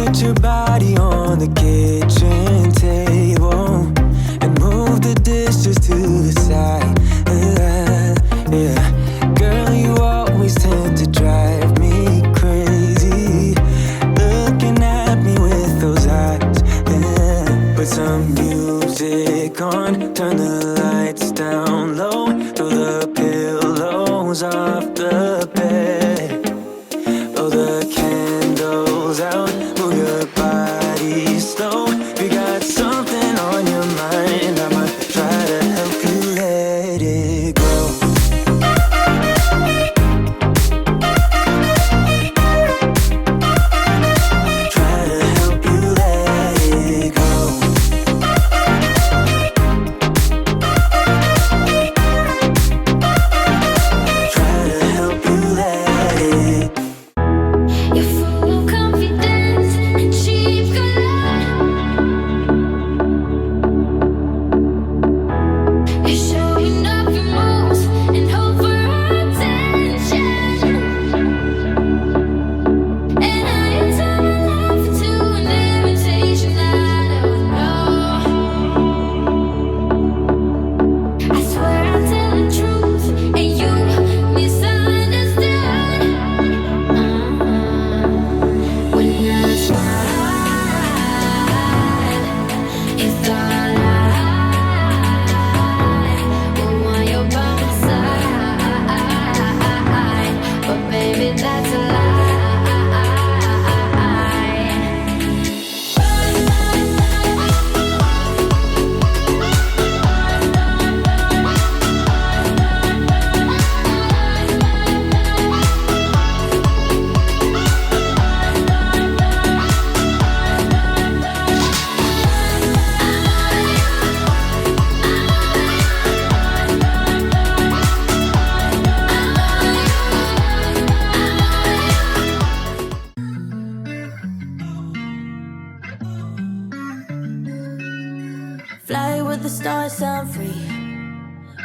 Put your body on the kitchen table and move the dishes to the side. Yeah, girl, you always tend to drive me crazy, looking at me with those eyes. Yeah. Put some music on, turn the lights down low, throw the pillows off the bed, blow the candles out, move your body slow. If you got something on your mind, I'ma try to help you let it go. Try to help you let it go. Try to help you let it go. You're full of confidence and cheap galore. You're showing off your moves and hope for attention. And I turn my life into an invitation I don't know. I swear I'll tell the truth and you misunderstood. When I smile, it's all I want you by my side, but baby that's a lie. Fly with the stars, I'm free.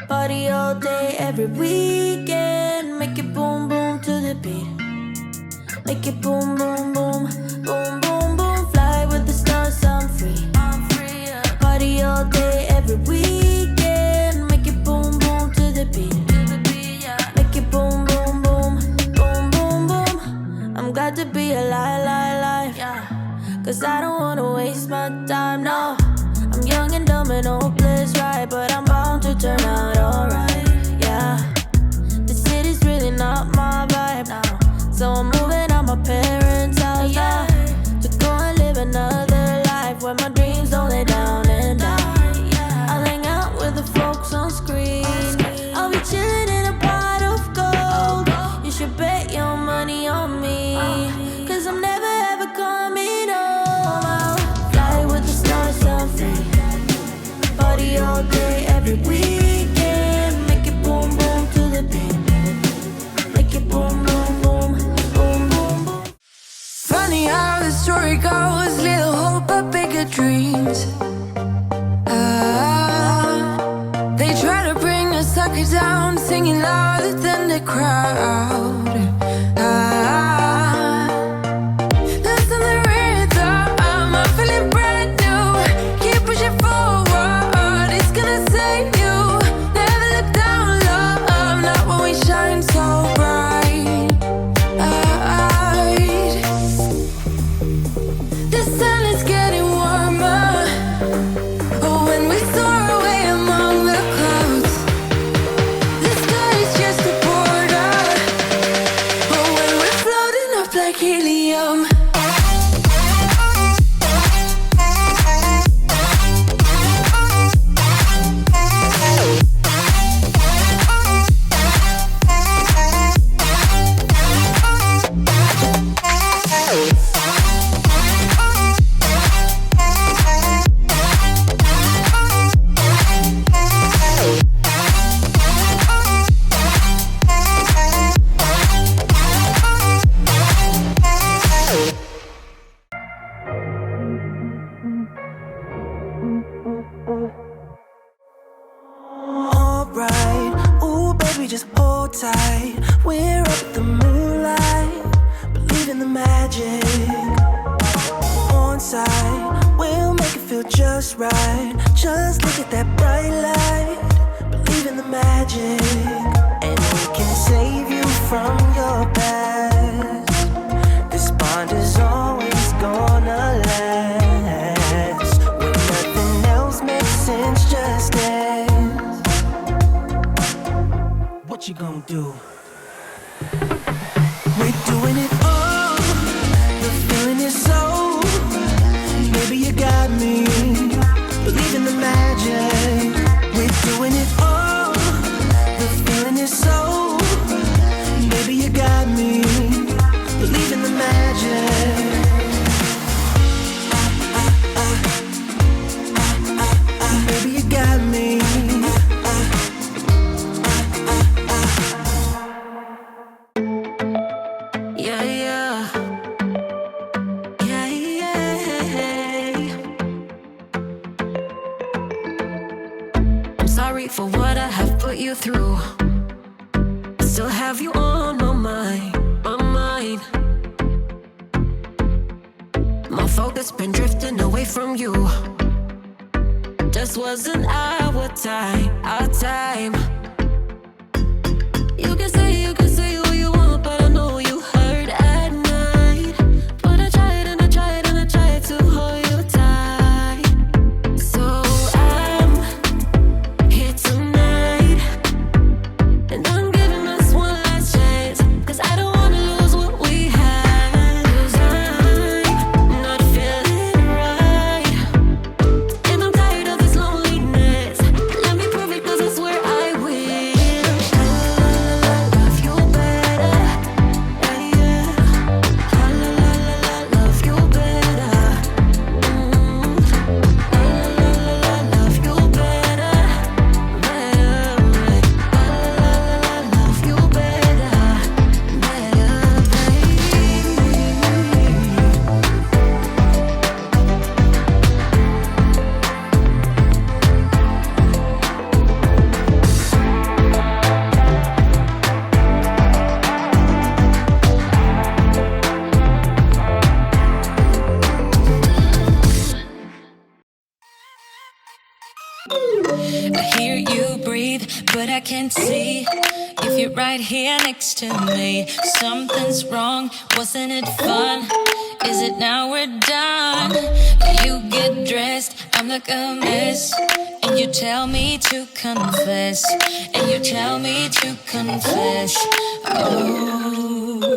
Party all day, every weekend. Make it boom, boom to the beat. Make it boom, boom, boom, boom, boom, boom. Fly with the stars, I'm free. Party all day, every weekend. Make it boom, boom to the beat. Make it boom, boom, boom, boom, boom, boom. I'm glad to be alive, cause I don't wanna waste my time, no. I'm young and dumb and hopeless, right? But I'm bound to turn out alright, yeah. The city's really not my vibe now, so I'm moving out my parents' house now, to go and live another life where my dreams don't lay down and die. I'll hang out with the folks on screen. I'll be chilling in a pot of gold. You should bet your money on me, cause I'm never ever coming home. I'll fly with the stars, I'm free. Party all day, every weekend. Make it boom, boom to the beat. Make it boom, boom, boom, boom, boom, boom. Funny how the story goes, little hope but bigger dreams. They try to bring a sucker down, singing louder than the crowd. Listen the rhythm, I'm feeling brand new. Keep pushing forward, it's gonna save you. Never look down, love, not when we shine so bright. The sun is getting warmer, but when we soar away among the clouds, the sky is just a border. But when we're floating up like helium, Alright, ooh baby, just hold tight. We're up at the moonlight, believe in the magic. feels right. Just look at that bright light. Believe in the magic, and it can save you from your past. This bond is always gonna last. When nothing else makes sense, just dance. What you gonna do? We're doing it all. The feeling is so. Baby, you got me. Believe in the magic. We're doing it all. The feeling is so. Baby, you got me. Believe in the magic. Baby, you got me. Yeah, yeah. Yeah, yeah. I'm sorry for what I have put you through. I still have you on my mind, my mind. My focus been drifting away from you. Just wasn't our time, our time. You can say what you want, but I know you hurt at night. But I tried and I tried and I tried to hold you tight. So I'm here tonight, and I'm giving us one last chance, 'cause I don't wanna lose what we had. 'Cause I'm not feeling right, and I'm tired of this loneliness. Let me prove it, 'cause I swear I will. Love you better, yeah, yeah. Love you better. Love you better, better. Love you better, I hear you breathe, but I can't see if you're right here next to me. Something's wrong, wasn't it fun? Is it now we're done? You get dressed, I'm like a mess, and you tell me to confess, and you tell me to confess. Oh.